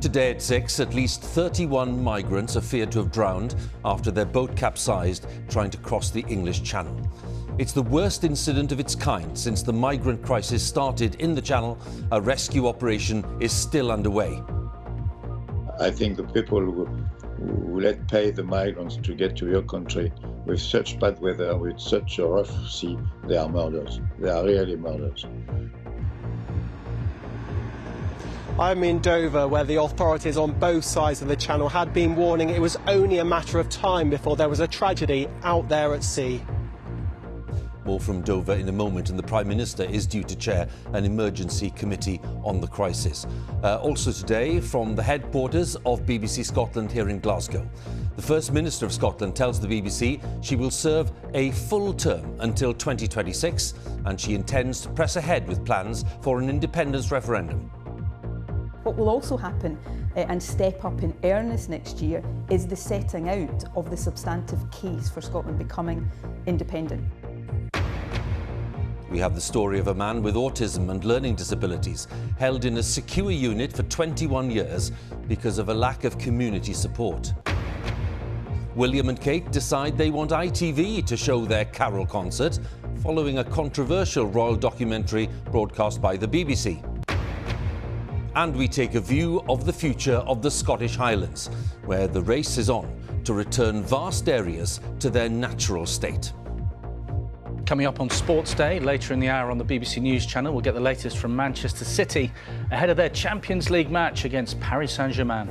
Today at 6, at least 31 migrants are feared to have drowned after their boat capsized trying to cross the English Channel. It's the worst incident of its kind since the migrant crisis started in the Channel. A rescue operation is still underway. I think the people who let pay the migrants to get to your country with such bad weather, with such a rough sea, they are murderers. They are really murderers. I'm in Dover, where the authorities on both sides of the Channel had been warning it was only a matter of time before there was a tragedy out there at sea. More from Dover in a moment, and the Prime Minister is due to chair an emergency committee on the crisis. Also today, from the headquarters of BBC Scotland here in Glasgow. The First Minister of Scotland tells the BBC she will serve a full term until 2026, and she intends to press ahead with plans for an independence referendum. What will also happen and step up in earnest next year is the setting out of the substantive case for Scotland becoming independent. We have the story of a man with autism and learning disabilities held in a secure unit for 21 years because of a lack of community support. William and Kate decide they want ITV to show their carol concert following a controversial royal documentary broadcast by the BBC. And we take a view of the future of the Scottish Highlands, where the race is on to return vast areas to their natural state. Coming up on Sports Day, later in the hour on the BBC News Channel, we'll get the latest from Manchester City ahead of their Champions League match against Paris Saint-Germain.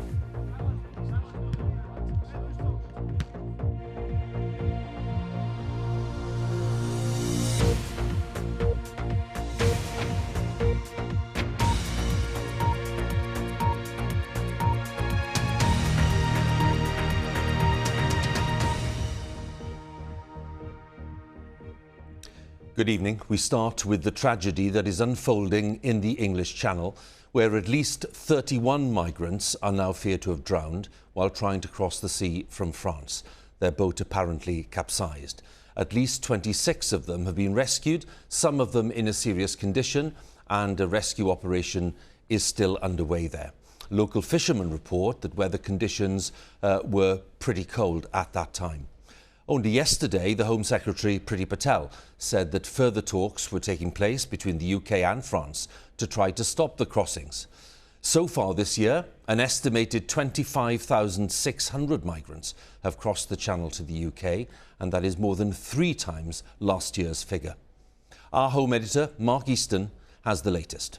Good evening. We start with the tragedy that is unfolding in the English Channel, where at least 31 migrants are now feared to have drowned while trying to cross the sea from France. Their boat apparently capsized. At least 26 of them have been rescued, some of them in a serious condition, and a rescue operation is still underway there. Local fishermen report that weather conditions were pretty cold at that time. Only yesterday, the Home Secretary, Priti Patel, said that further talks were taking place between the UK and France to try to stop the crossings. So far this year, an estimated 25,600 migrants have crossed the Channel to the UK, and that is more than 3 times last year's figure. Our Home Editor, Mark Easton, has the latest.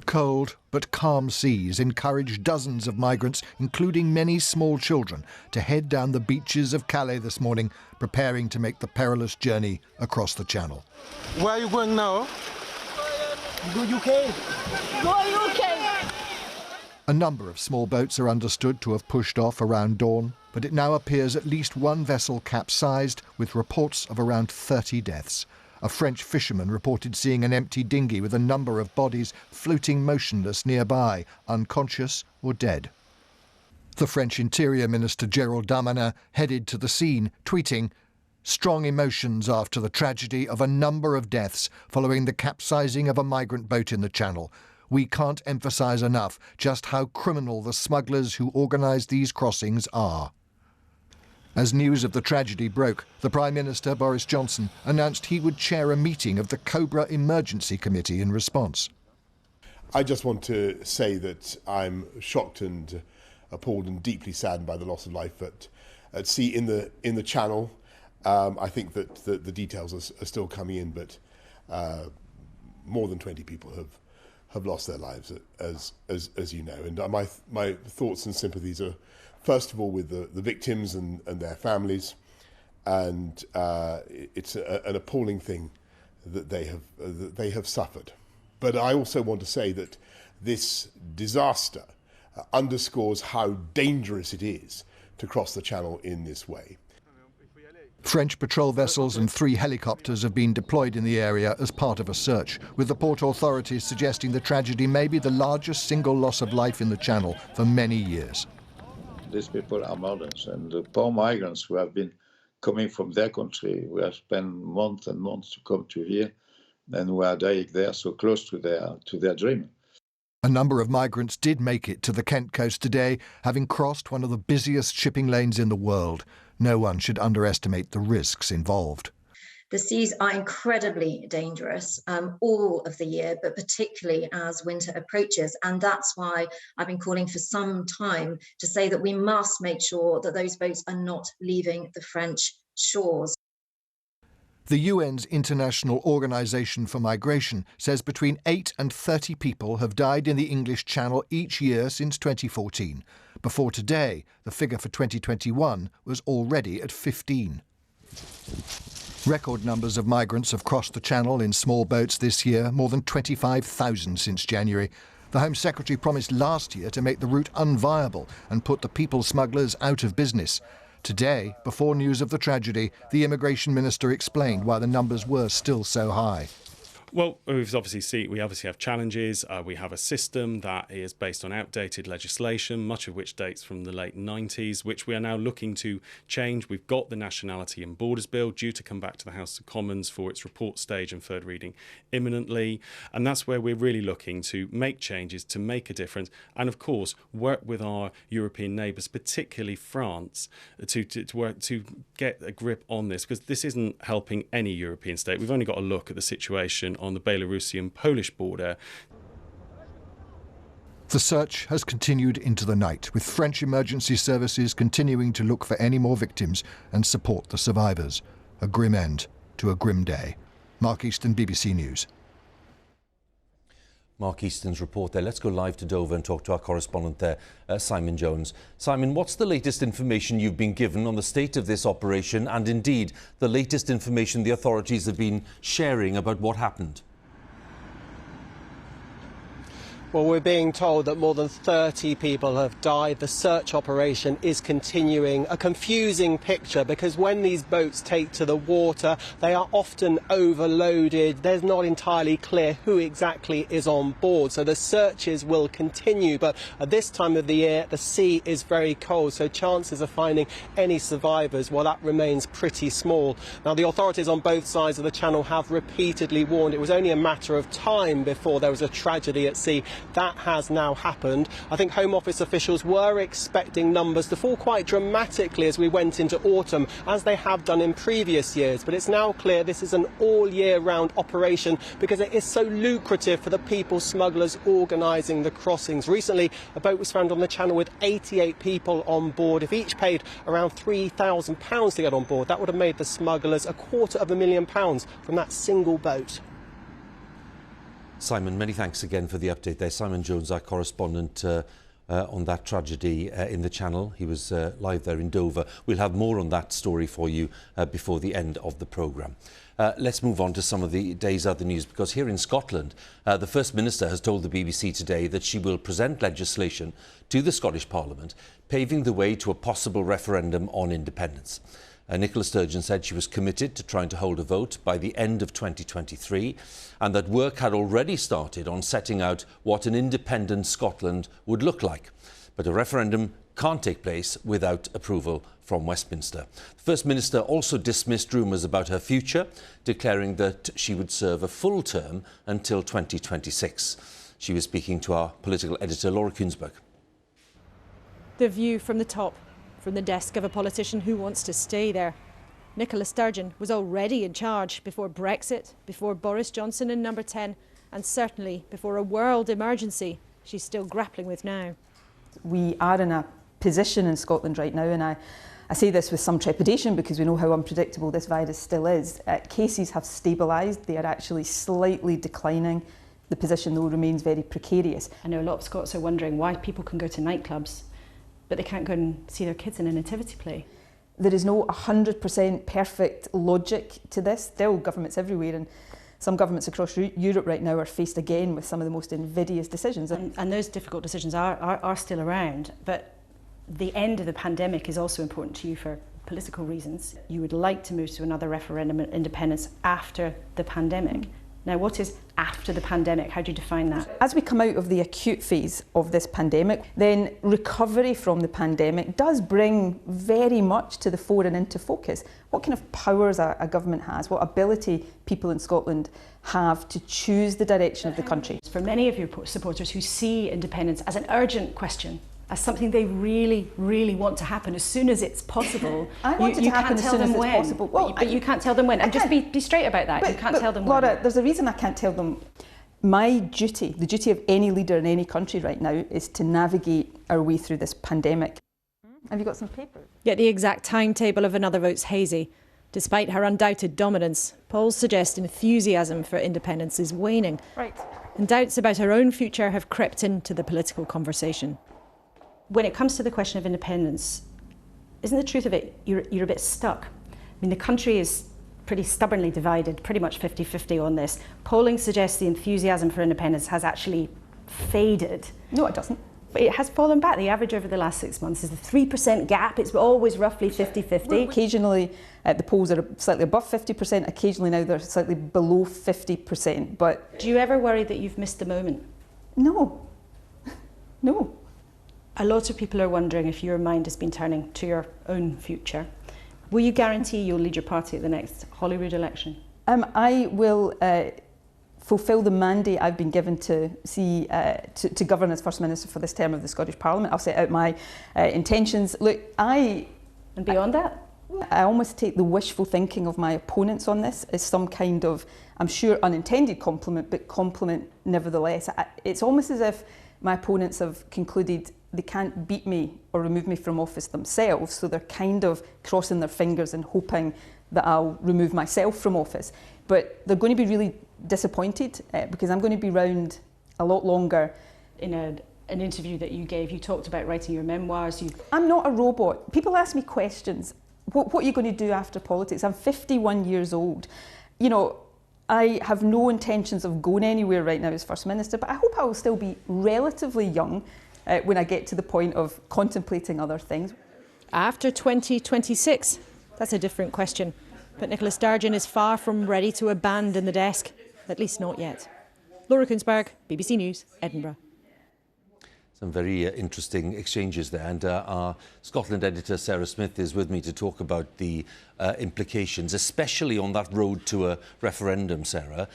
Cold but calm seas encouraged dozens of migrants, including many small children, to head down the beaches of Calais this morning, preparing to make the perilous journey across the Channel. Where are you going now? Go UK. Go UK. A number of small boats are understood to have pushed off around dawn, but it now appears at least one vessel capsized, with reports of around 30 deaths. A French fisherman reported seeing an empty dinghy with a number of bodies floating motionless nearby, unconscious or dead. The French Interior Minister Gérald Darmanin headed to the scene, tweeting, "Strong emotions after the tragedy of a number of deaths following the capsizing of a migrant boat in the Channel. We can't emphasise enough just how criminal the smugglers who organise these crossings are." As news of the tragedy broke, the Prime Minister, Boris Johnson, announced he would chair a meeting of the Cobra Emergency Committee in response. I just want to say that I'm shocked and appalled and deeply saddened by the loss of life at sea in the Channel. I think that the details are still coming in, but more than 20 people have lost their lives, as you know. And my thoughts and sympathies are, first of all, with the victims and their families, and it's an appalling thing that they have suffered. But I also want to say that this disaster underscores how dangerous it is to cross the Channel in this way. French patrol vessels and 3 helicopters have been deployed in the area as part of a search, with the port authorities suggesting the tragedy may be the largest single loss of life in the Channel for many years. These people are murderers, and the poor migrants who have been coming from their country, who have spent months and months to come to here, and who are dying there so close to their dream. A number of migrants did make it to the Kent coast today, having crossed one of the busiest shipping lanes in the world. No one should underestimate the risks involved. The seas are incredibly dangerous all of the year, but particularly as winter approaches. And that's why I've been calling for some time to say that we must make sure that those boats are not leaving the French shores. The UN's International Organization for Migration says between 8 and 30 people have died in the English Channel each year since 2014. Before today, the figure for 2021 was already at 15. Record numbers of migrants have crossed the Channel in small boats this year, more than 25,000 since January. The Home Secretary promised last year to make the route unviable and put the people smugglers out of business. Today, before news of the tragedy, the Immigration Minister explained why the numbers were still so high. Well, we obviously have challenges. We have a system that is based on outdated legislation, much of which dates from the late 90s, which we are now looking to change. We've got the Nationality and Borders Bill due to come back to the House of Commons for its report stage and third reading imminently. And that's where we're really looking to make changes, to make a difference, and of course work with our European neighbours, particularly France, to get a grip on this, because this isn't helping any European state. We've only got to look at the situation on the Belarusian-Polish border. The search has continued into the night, with French emergency services continuing to look for any more victims and support the survivors. A grim end to a grim day. Mark Easton, BBC News. Mark Easton's report there. Let's go live to Dover and talk to our correspondent there, Simon Jones. Simon, what's the latest information you've been given on the state of this operation, and indeed the latest information the authorities have been sharing about what happened? Well, we're being told that more than 30 people have died. The search operation is continuing. A confusing picture, because when these boats take to the water, they are often overloaded. There's not entirely clear who exactly is on board. So the searches will continue. But at this time of the year, the sea is very cold. So chances of finding any survivors, well, that remains pretty small. Now, the authorities on both sides of the Channel have repeatedly warned it was only a matter of time before there was a tragedy at sea. That has now happened. I think Home Office officials were expecting numbers to fall quite dramatically as we went into autumn, as they have done in previous years. But it's now clear this is an all-year-round operation because it is so lucrative for the people smugglers organising the crossings. Recently, a boat was found on the Channel with 88 people on board. If each paid around £3,000 to get on board, that would have made the smugglers £250,000 from that single boat. Simon, many thanks again for the update there. Simon Jones, our correspondent on that tragedy in the Channel. He was live there in Dover. We'll have more on that story for you before the end of the programme. Let's move on to some of the day's other news, because here in Scotland, the First Minister has told the BBC today that she will present legislation to the Scottish Parliament, paving the way to a possible referendum on independence. Nicola Sturgeon said she was committed to trying to hold a vote by the end of 2023, and that work had already started on setting out what an independent Scotland would look like. But a referendum can't take place without approval from Westminster. The First Minister also dismissed rumours about her future, declaring that she would serve a full term until 2026. She was speaking to our political editor, Laura Kuensberg. The view from the top, from the desk of a politician who wants to stay there. Nicola Sturgeon was already in charge before Brexit, before Boris Johnson in Number 10, and certainly before a world emergency she's still grappling with now. We are in a position in Scotland right now, and I say this with some trepidation because we know how unpredictable this virus still is. Cases have stabilised, they are actually slightly declining. The position, though, remains very precarious. I know a lot of Scots are wondering why people can go to nightclubs but they can't go and see their kids in a nativity play. There is no 100% perfect logic to this. There are governments everywhere, and some governments across Europe right now are faced again with some of the most invidious decisions. And those difficult decisions are still around, but the end of the pandemic is also important to you for political reasons. You would like to move to another referendum on independence after the pandemic. Now, what is after the pandemic? How do you define that? As we come out of the acute phase of this pandemic, then recovery from the pandemic does bring very much to the fore and into focus what kind of powers a government has, what ability people in Scotland have to choose the direction of the country. For many of your supporters who see independence as an urgent question, as something they really, really want to happen as soon as it's possible. I want it to happen as soon as it's possible. Well, but you can't tell them when. And just be straight about that. You can't tell them when. Laura, there's a reason I can't tell them. My duty, the duty of any leader in any country right now, is to navigate our way through this pandemic. Have you got some paper? Yet the exact timetable of another vote's hazy. Despite her undoubted dominance, polls suggest enthusiasm for independence is waning. Right. And doubts about her own future have crept into the political conversation. When it comes to the question of independence, isn't the truth of it, you're a bit stuck? I mean, the country is pretty stubbornly divided, pretty much 50-50 on this. Polling suggests the enthusiasm for independence has actually faded. No, it doesn't. But it has fallen back. The average over the last 6 months is the 3% gap. It's always roughly 50-50. Occasionally, the polls are slightly above 50%. Occasionally now they're slightly below 50%. But do you ever worry that you've missed the moment? No. No. A lot of people are wondering if your mind has been turning to your own future. Will you guarantee you'll lead your party at the next Holyrood election? I will fulfil the mandate I've been given to to govern as First Minister for this term of the Scottish Parliament. I'll set out my intentions. Look, And beyond that? I almost take the wishful thinking of my opponents on this as some kind of, I'm sure, unintended compliment, but compliment nevertheless. It's almost as if my opponents have concluded they can't beat me or remove me from office themselves, so they're kind of crossing their fingers and hoping that I'll remove myself from office. But they're going to be really disappointed because I'm going to be round a lot longer. In an interview that you gave, you talked about writing your memoirs. I'm not a robot. People ask me questions. What are you going to do after politics? I'm 51 years old. You know, I have no intentions of going anywhere right now as First Minister, but I hope I will still be relatively young when I get to the point of contemplating other things. After 2026, that's a different question. But Nicola Sturgeon is far from ready to abandon the desk, at least not yet. Laura Kunsberg, BBC News, Edinburgh. Some very interesting exchanges there, and our Scotland editor Sarah Smith is with me to talk about the implications, especially on that road to a referendum, Sarah,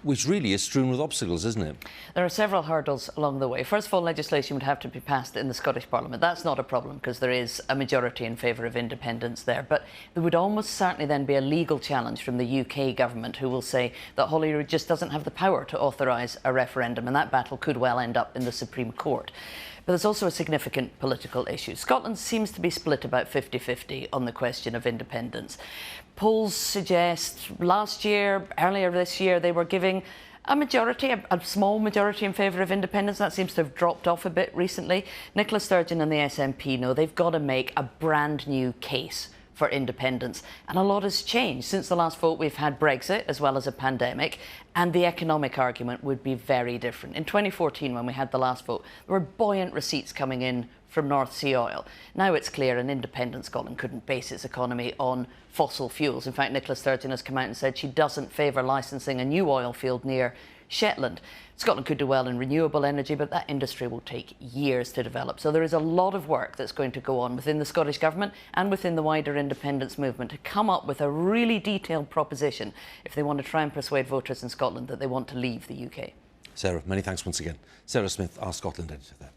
which really is strewn with obstacles, isn't it? There are several hurdles along the way. First of all, legislation would have to be passed in the Scottish Parliament. That's not a problem because there is a majority in favour of independence there. But there would almost certainly then be a legal challenge from the UK government, who will say that Holyrood just doesn't have the power to authorise a referendum, and that battle could well end up in the Supreme Court. But there's also a significant political issue. Scotland seems to be split about 50-50 on the question of independence. Polls suggest earlier this year, they were giving a majority, a small majority in favour of independence. That seems to have dropped off a bit recently. Nicola Sturgeon and the SNP know they've got to make a brand new case for independence. And a lot has changed. Since the last vote, we've had Brexit as well as a pandemic, and the economic argument would be very different. In 2014, when we had the last vote, there were buoyant receipts coming in from North Sea oil. Now it's clear an independent Scotland couldn't base its economy on fossil fuels. In fact, Nicola Sturgeon has come out and said she doesn't favour licensing a new oil field near Shetland. Scotland could do well in renewable energy, but that industry will take years to develop. So there is a lot of work that's going to go on within the Scottish Government and within the wider independence movement to come up with a really detailed proposition if they want to try and persuade voters in Scotland that they want to leave the UK. Sarah, many thanks once again. Sarah Smith, our Scotland editor there.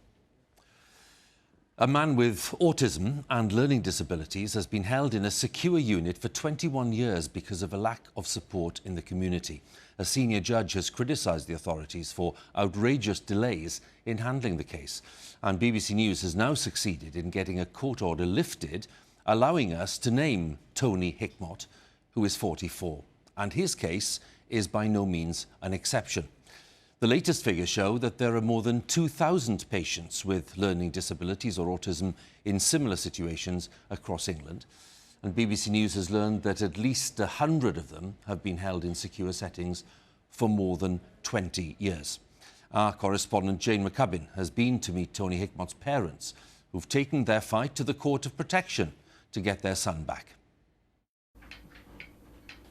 A man with autism and learning disabilities has been held in a secure unit for 21 years because of a lack of support in the community. A senior judge has criticised the authorities for outrageous delays in handling the case. And BBC News has now succeeded in getting a court order lifted, allowing us to name Tony Hickmott, who is 44. And his case is by no means an exception. The latest figures show that there are more than 2,000 patients with learning disabilities or autism in similar situations across England. And BBC News has learned that at least 100 of them have been held in secure settings for more than 20 years. Our correspondent Jane McCubbin has been to meet Tony Hickmott's parents, who've taken their fight to the Court of Protection to get their son back.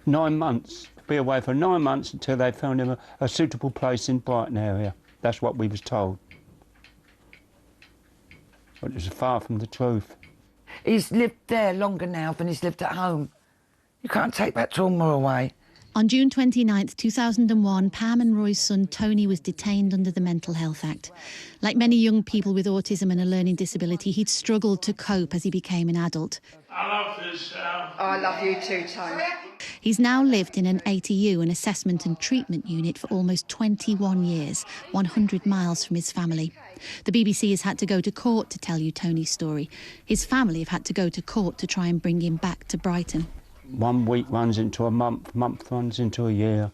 9 months be away for 9 months until they found him a suitable place in Brighton area. That's what we was told. But it's far from the truth. He's lived there longer now than he's lived at home. You can't take that trauma away. On June 29, 2001, Pam and Roy's son Tony was detained under the Mental Health Act. Like many young people with autism and a learning disability, he'd struggled to cope as he became an adult. I love this. I love you too, Tony. He's now lived in an ATU, an assessment and treatment unit, for almost 21 years, 100 miles from his family. The BBC has had to go to court to tell you Tony's story. His family have had to go to court to try and bring him back to Brighton. 1 week runs into a month, month runs into a year.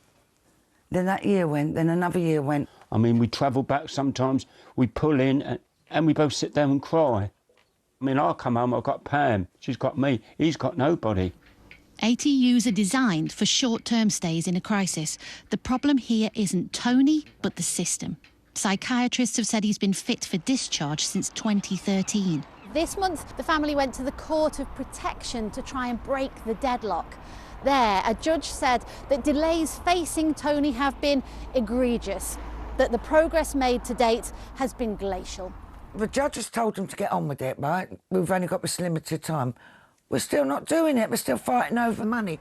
Then that year went, then another year went. I mean, we travel back sometimes, we pull in and we both sit down and cry. I mean, I come home, I've got Pam, she's got me, he's got nobody. ATUs are designed for short-term stays in a crisis. The problem here isn't Tony, but the system. Psychiatrists have said he's been fit for discharge since 2013. This month, the family went to the Court of Protection to try and break the deadlock. There, a judge said that delays facing Tony have been egregious, that the progress made to date has been glacial. The judge has told them to get on with it, right? We've only got this limited time. We're still not doing it. We're still fighting over money.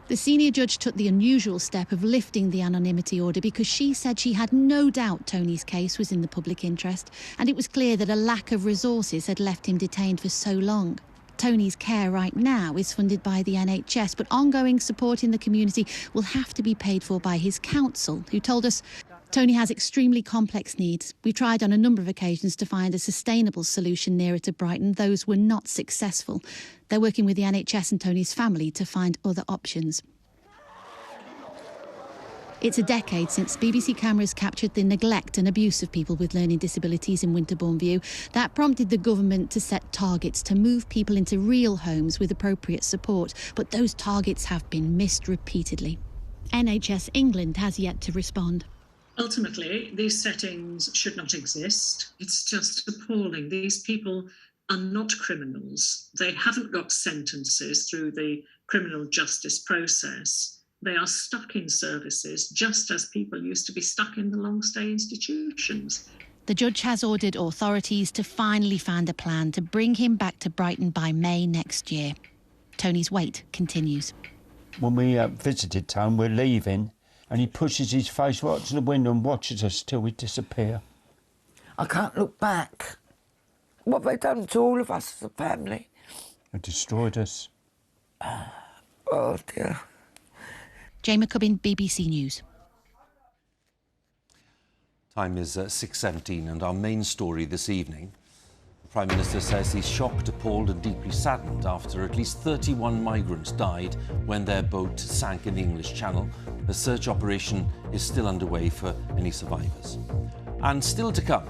The senior judge took the unusual step of lifting the anonymity order because she said she had no doubt Tony's case was in the public interest, and it was clear that a lack of resources had left him detained for so long. Tony's care right now is funded by the NHS, but ongoing support in the community will have to be paid for by his council, who told us Tony has extremely complex needs. We've tried on a number of occasions to find a sustainable solution nearer to Brighton. Those were not successful. They're working with the NHS and Tony's family to find other options. It's a decade since BBC cameras captured the neglect and abuse of people with learning disabilities in Winterbourne View. That prompted the government to set targets to move people into real homes with appropriate support, but those targets have been missed repeatedly. NHS England has yet to respond. Ultimately, these settings should not exist. It's just appalling. These people are not criminals. They haven't got sentences through the criminal justice process. They are stuck in services, just as people used to be stuck in the long-stay institutions. The judge has ordered authorities to finally find a plan to bring him back to Brighton by May next year. Tony's wait continues. When we visited town, we're leaving, and he pushes his face right to the window and watches us till we disappear. I can't look back. What have they done to all of us as a family? They destroyed us. Oh, dear. Jane McCubbin, BBC News. Time is 6:17, and our main story this evening. The Prime Minister says he's shocked, appalled and deeply saddened after at least 31 migrants died when their boat sank in the English Channel. A search operation is still underway for any survivors. And still to come,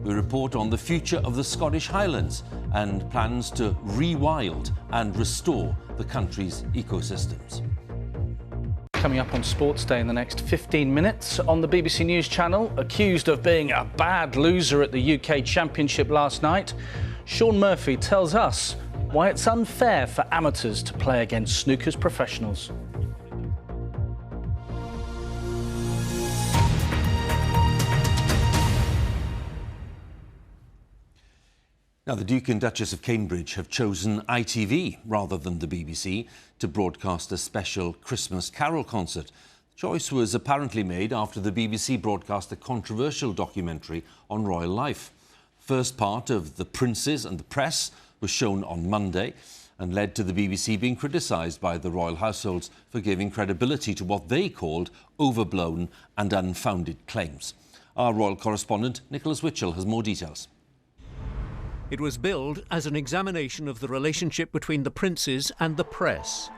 we report on the future of the Scottish Highlands and plans to rewild and restore the country's ecosystems. Coming up on Sports Day in the next 15 minutes on the BBC News Channel, accused of being a bad loser at the UK Championship last night, Sean Murphy tells us why it's unfair for amateurs to play against snooker's professionals. Now, the Duke and Duchess of Cambridge have chosen ITV rather than the BBC to broadcast a special Christmas carol concert. The choice was apparently made after the BBC broadcast a controversial documentary on royal life. First part of The Princes and the Press was shown on Monday and led to the BBC being criticised by the royal households for giving credibility to what they called overblown and unfounded claims. Our royal correspondent, Nicholas Witchell, has more details. It was billed as an examination of the relationship between the princes and the press.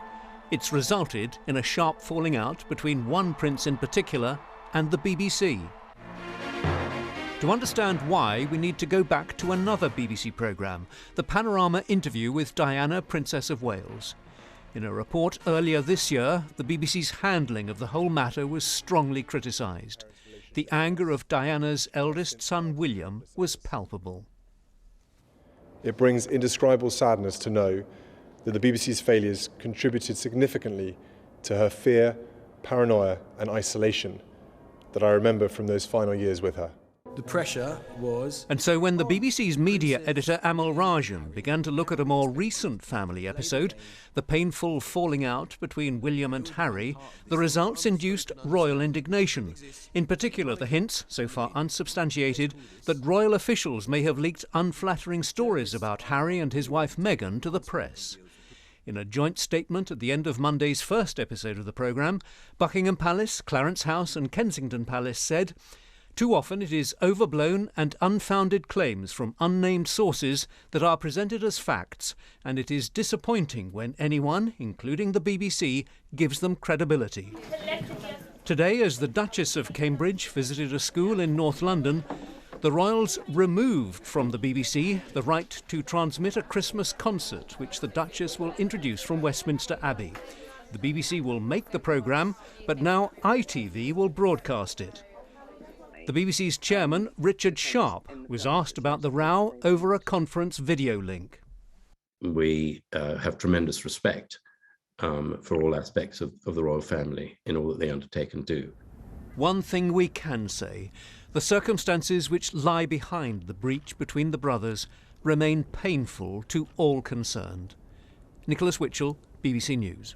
It's resulted in a sharp falling out between one prince in particular and the BBC. To understand why, we need to go back to another BBC programme, the Panorama interview with Diana, Princess of Wales. In a report earlier this year, the BBC's handling of the whole matter was strongly criticised. The anger of Diana's eldest son, William, was palpable. It brings indescribable sadness to know that the BBC's failures contributed significantly to her fear paranoia and isolation that I remember from those final years with her. The pressure was... And so when the BBC's media editor Amal Rajan began to look at a more recent family episode, the painful falling out between William and Harry, the results induced royal indignation. In particular, the hints, so far unsubstantiated, that royal officials may have leaked unflattering stories about Harry and his wife Meghan to the press. In a joint statement at the end of Monday's first episode of the programme, Buckingham Palace, Clarence House and Kensington Palace said, "Too often it is overblown and unfounded claims from unnamed sources that are presented as facts, and it is disappointing when anyone, including the BBC, gives them credibility." Today, as the Duchess of Cambridge visited a school in North London, the royals removed from the BBC the right to transmit a Christmas concert, which the Duchess will introduce from Westminster Abbey. The BBC will make the programme, but now ITV will broadcast it. The BBC's chairman, Richard Sharp, was asked about the row over a conference video link. We have tremendous respect for all aspects of the royal family in all that they undertake and do. One thing we can say, the circumstances which lie behind the breach between the brothers remain painful to all concerned. Nicholas Witchell, BBC News.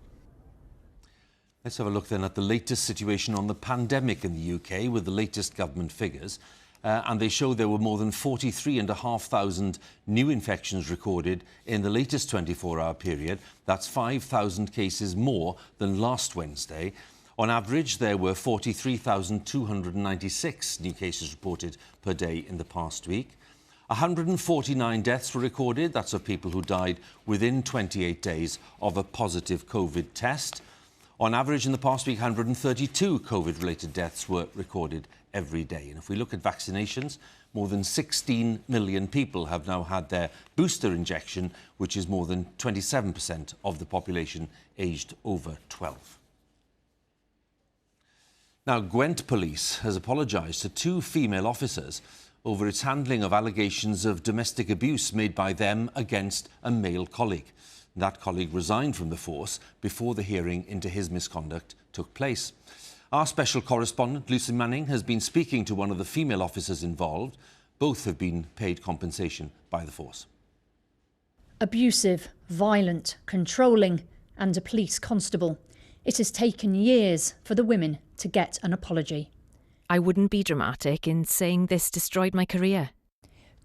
Let's have a look then at the latest situation on the pandemic in the UK with the latest government figures. And they show there were more than 43,500 new infections recorded in the latest 24-hour period. That's 5,000 cases more than last Wednesday. On average, there were 43,296 new cases reported per day in the past week. 149 deaths were recorded. That's of people who died within 28 days of a positive COVID test. On average, in the past week, 132 COVID-related deaths were recorded every day. And if we look at vaccinations, more than 16 million people have now had their booster injection, which is more than 27% of the population aged over 12. Now, Gwent Police has apologised to 2 female officers over its handling of allegations of domestic abuse made by them against a male colleague. That colleague resigned from the force before the hearing into his misconduct took place. Our special correspondent, Lucy Manning, has been speaking to one of the female officers involved. Both have been paid compensation by the force. Abusive, violent, controlling, and a police constable. It has taken years for the women to get an apology. I wouldn't be dramatic in saying this destroyed my career.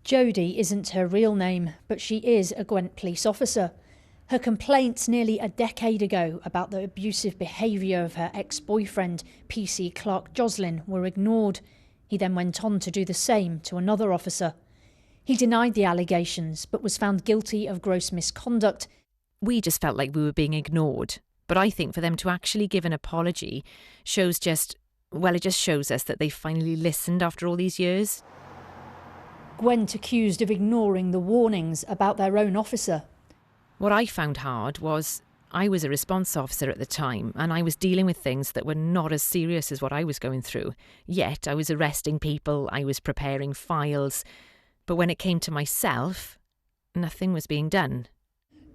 Jodie isn't her real name, but she is a Gwent police officer. Her complaints nearly a decade ago about the abusive behaviour of her ex-boyfriend, PC Clark Joslin, were ignored. He then went on to do the same to another officer. He denied the allegations, but was found guilty of gross misconduct. We just felt like we were being ignored. But I think for them to actually give an apology shows it just shows us that they finally listened after all these years. Gwent accused of ignoring the warnings about their own officer. What I found hard was I was a response officer at the time and I was dealing with things that were not as serious as what I was going through. Yet I was arresting people, I was preparing files. But when it came to myself, nothing was being done.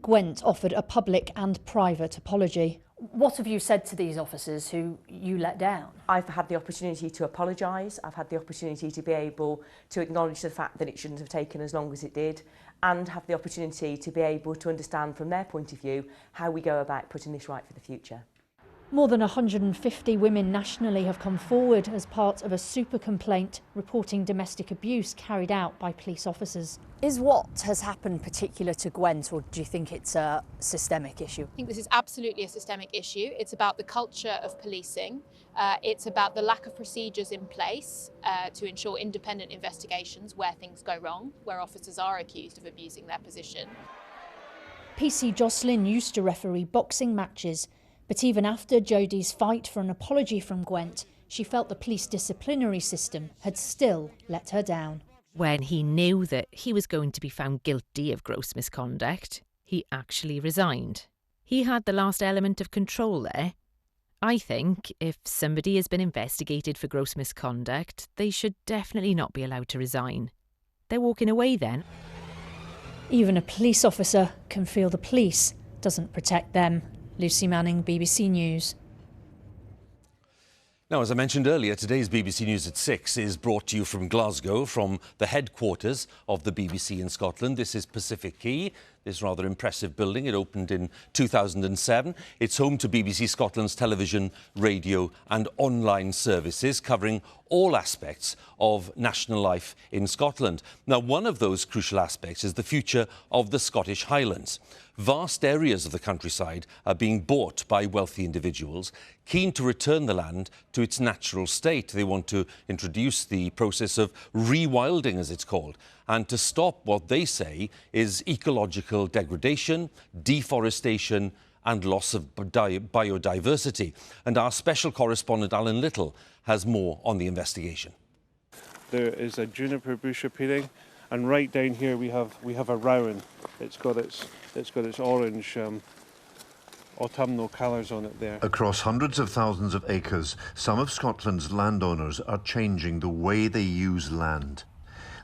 Gwent offered a public and private apology. What have you said to these officers who you let down? I've had the opportunity to apologise. I've had the opportunity to be able to acknowledge the fact that it shouldn't have taken as long as it did, and have the opportunity to be able to understand from their point of view how we go about putting this right for the future. More than 150 women nationally have come forward as part of a super complaint reporting domestic abuse carried out by police officers. Is what has happened particular to Gwent, or do you think it's a systemic issue? I think this is absolutely a systemic issue. It's about the culture of policing. It's about the lack of procedures in place to ensure independent investigations where things go wrong, where officers are accused of abusing their position. PC Joslin used to referee boxing matches, but even after Jodie's fight for an apology from Gwent, she felt the police disciplinary system had still let her down. When he knew that he was going to be found guilty of gross misconduct, he actually resigned. He had the last element of control there. I think if somebody has been investigated for gross misconduct, they should definitely not be allowed to resign. They're walking away then. Even a police officer can feel the police doesn't protect them. Lucy Manning, BBC News. Now, as I mentioned earlier, today's BBC News at 6 is brought to you from Glasgow, from the headquarters of the BBC in Scotland. This is Pacific Quay, this rather impressive building. It opened in 2007. It's home to BBC Scotland's television, radio and online services, covering all aspects of national life in Scotland. Now, one of those crucial aspects is the future of the Scottish Highlands. Vast areas of the countryside are being bought by wealthy individuals keen to return the land to its natural state. They want to introduce the process of rewilding, as it's called, and to stop what they say is ecological degradation, deforestation and loss of biodiversity. And our special correspondent Alan Little has more on the investigation. There is a juniper bush appearing, and right down here we have a rowan. It's got its orange autumnal colours on it there. Across hundreds of thousands of acres, some of Scotland's landowners are changing the way they use land.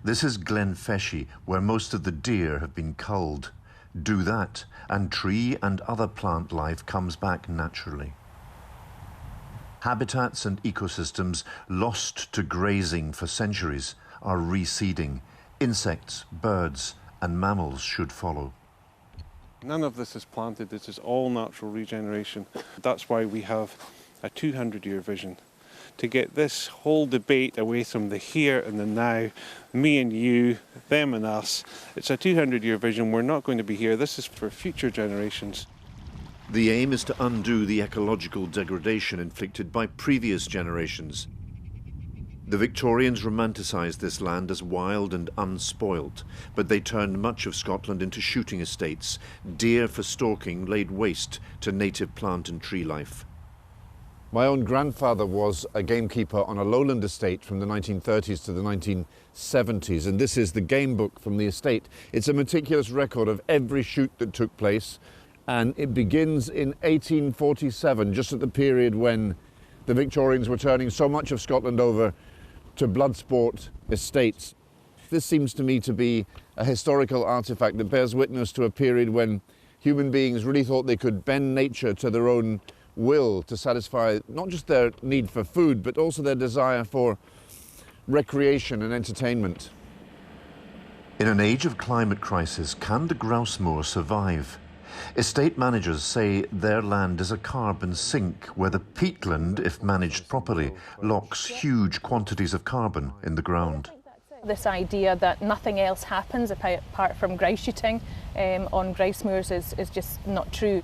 This is Glenfeshie, where most of the deer have been culled. Do that, and tree and other plant life comes back naturally. Habitats and ecosystems lost to grazing for centuries are reseeding. Insects, birds and mammals should follow. None of this is planted, this is all natural regeneration. That's why we have a 200-year vision. To get this whole debate away from the here and the now, me and you, them and us, it's a 200-year vision. We're not going to be here. This is for future generations. The aim is to undo the ecological degradation inflicted by previous generations. The Victorians romanticised this land as wild and unspoilt, but they turned much of Scotland into shooting estates. Deer for stalking laid waste to native plant and tree life. My own grandfather was a gamekeeper on a lowland estate from the 1930s to the 1970s, and this is the game book from the estate. It's a meticulous record of every shoot that took place, and it begins in 1847, just at the period when the Victorians were turning so much of Scotland over to blood sport estates. This seems to me to be a historical artefact that bears witness to a period when human beings really thought they could bend nature to their own will to satisfy not just their need for food, but also their desire for recreation and entertainment. In an age of climate crisis, can the grouse moor survive? Estate managers say their land is a carbon sink where the peatland, if managed properly, locks huge quantities of carbon in the ground. This idea that nothing else happens apart from grouse shooting on grouse moors is just not true.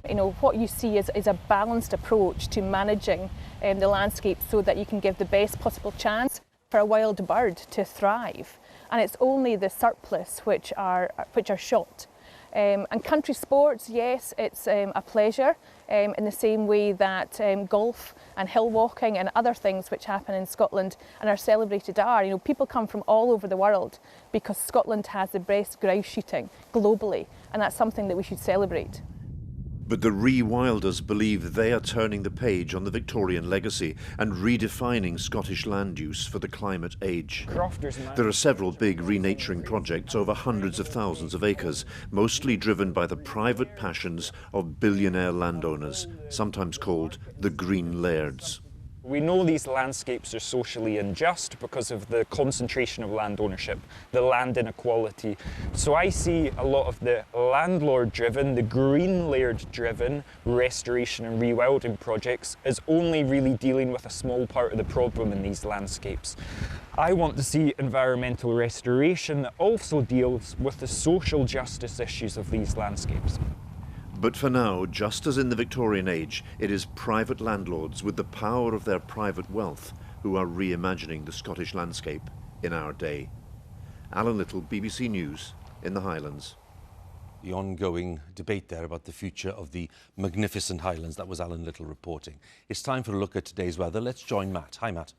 You know, what you see is a balanced approach to managing the landscape so that you can give the best possible chance for a wild bird to thrive. And it's only the surplus which are shot. And country sports, yes, it's a pleasure in the same way that golf and hill walking and other things which happen in Scotland and are celebrated are. You know, people come from all over the world because Scotland has the best grouse shooting globally, and that's something that we should celebrate. But the rewilders believe they are turning the page on the Victorian legacy and redefining Scottish land use for the climate age. There are several big renaturing projects over hundreds of thousands of acres, mostly driven by the private passions of billionaire landowners, sometimes called the Green Lairds. We know these landscapes are socially unjust because of the concentration of land ownership, the land inequality. So I see a lot of the landlord-driven, the green laird-driven restoration and rewilding projects as only really dealing with a small part of the problem in these landscapes. I want to see environmental restoration that also deals with the social justice issues of these landscapes. But for now, just as in the Victorian age, it is private landlords with the power of their private wealth who are reimagining the Scottish landscape in our day. Alan Little, BBC News in the Highlands. The ongoing debate there about the future of the magnificent Highlands. That was Alan Little reporting. It's time for a look at today's weather. Let's join Matt. Hi, Matt.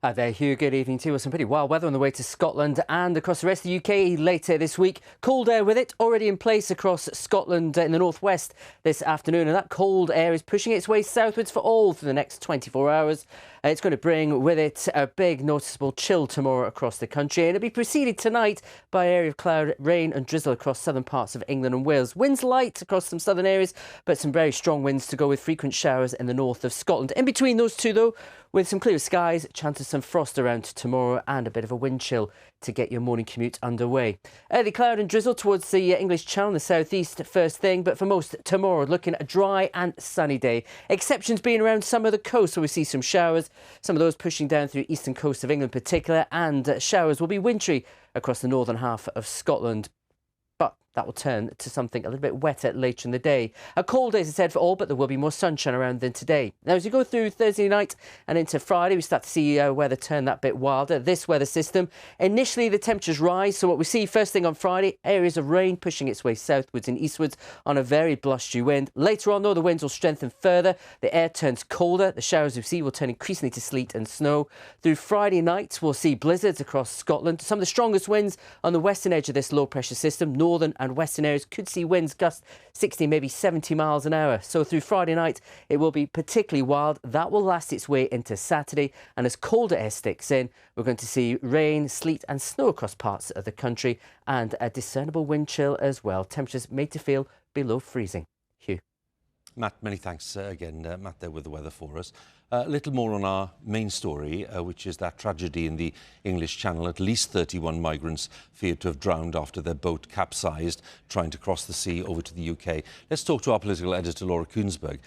Hi there, Hugh. Good evening to you. Some pretty wild weather on the way to Scotland and across the rest of the UK later this week. Cold air with it, already in place across Scotland in the northwest this afternoon. And that cold air is pushing its way southwards for all through the next 24 hours. It's going to bring with it a big noticeable chill tomorrow across the country, and it'll be preceded tonight by an area of cloud, rain and drizzle across southern parts of England and Wales. Winds light across some southern areas, but some very strong winds to go with frequent showers in the north of Scotland. In between those two, though, with some clear skies, chance of some frost around tomorrow and a bit of a wind chill to get your morning commute underway. Early cloud and drizzle towards the English Channel in the southeast first thing, but for most tomorrow, looking at a dry and sunny day. Exceptions being around some of the coast, where we see some showers, some of those pushing down through eastern coast of England in particular, and showers will be wintry across the northern half of Scotland. That will turn to something a little bit wetter later in the day. A cold day, as I said, for all, but there will be more sunshine around than today. Now, as you go through Thursday night and into Friday, we start to see weather turn that bit wilder. This weather system, initially the temperatures rise. So what we see first thing on Friday, areas of rain pushing its way southwards and eastwards on a very blustery wind. Later on, though, the winds will strengthen further. The air turns colder. The showers we see will turn increasingly to sleet and snow. Through Friday night, we'll see blizzards across Scotland. Some of the strongest winds on the western edge of this low pressure system. Northern and western areas could see winds gust 60, maybe 70 miles an hour. So through Friday night, it will be particularly wild. That will last its way into Saturday. And as colder air sticks in, we're going to see rain, sleet and snow across parts of the country, and a discernible wind chill as well. Temperatures made to feel below freezing. Huw. Matt, many thanks again, Matt, there with the weather for us. A little more on our main story, which is that tragedy in the English Channel. At least 31 migrants feared to have drowned after their boat capsized trying to cross the sea over to the UK. Let's talk to our political editor, Laura Kuenssberg.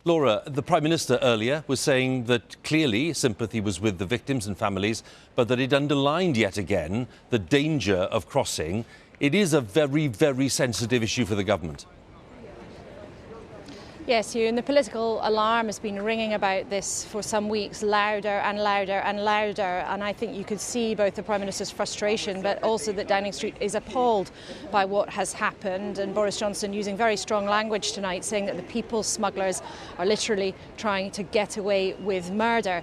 Laura, the Prime Minister earlier was saying that clearly sympathy was with the victims and families, but that it underlined yet again the danger of crossing. It is a very, very sensitive issue for the government. Yes, Huw, and the political alarm has been ringing about this for some weeks, louder and louder and louder. And I think you could see both the Prime Minister's frustration, but also that Downing Street is appalled by what has happened. And Boris Johnson using very strong language tonight, saying that the people smugglers are literally trying to get away with murder.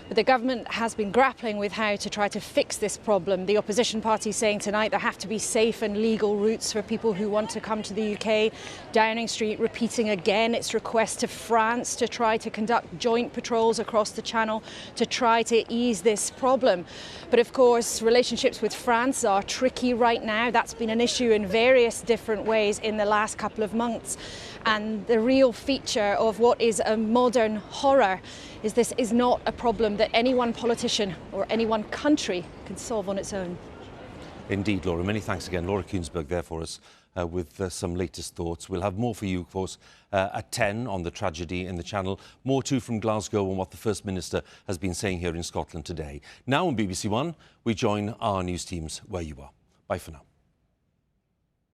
But the government has been grappling with how to try to fix this problem. The opposition party saying tonight there have to be safe and legal routes for people who want to come to the UK. Downing Street repeating again its request to France to try to conduct joint patrols across the Channel to try to ease this problem. But of course, relationships with France are tricky right now. That's been an issue in various different ways in the last couple of months. And the real feature of what is a modern horror is this is not a problem that any one politician or any one country can solve on its own. Indeed, Laura. Many thanks again. Laura Kuenssberg there for us with some latest thoughts. We'll have more for you, of course, at 10 on the tragedy in the Channel. More too from Glasgow on what the First Minister has been saying here in Scotland today. Now on BBC One, we join our news teams where you are. Bye for now.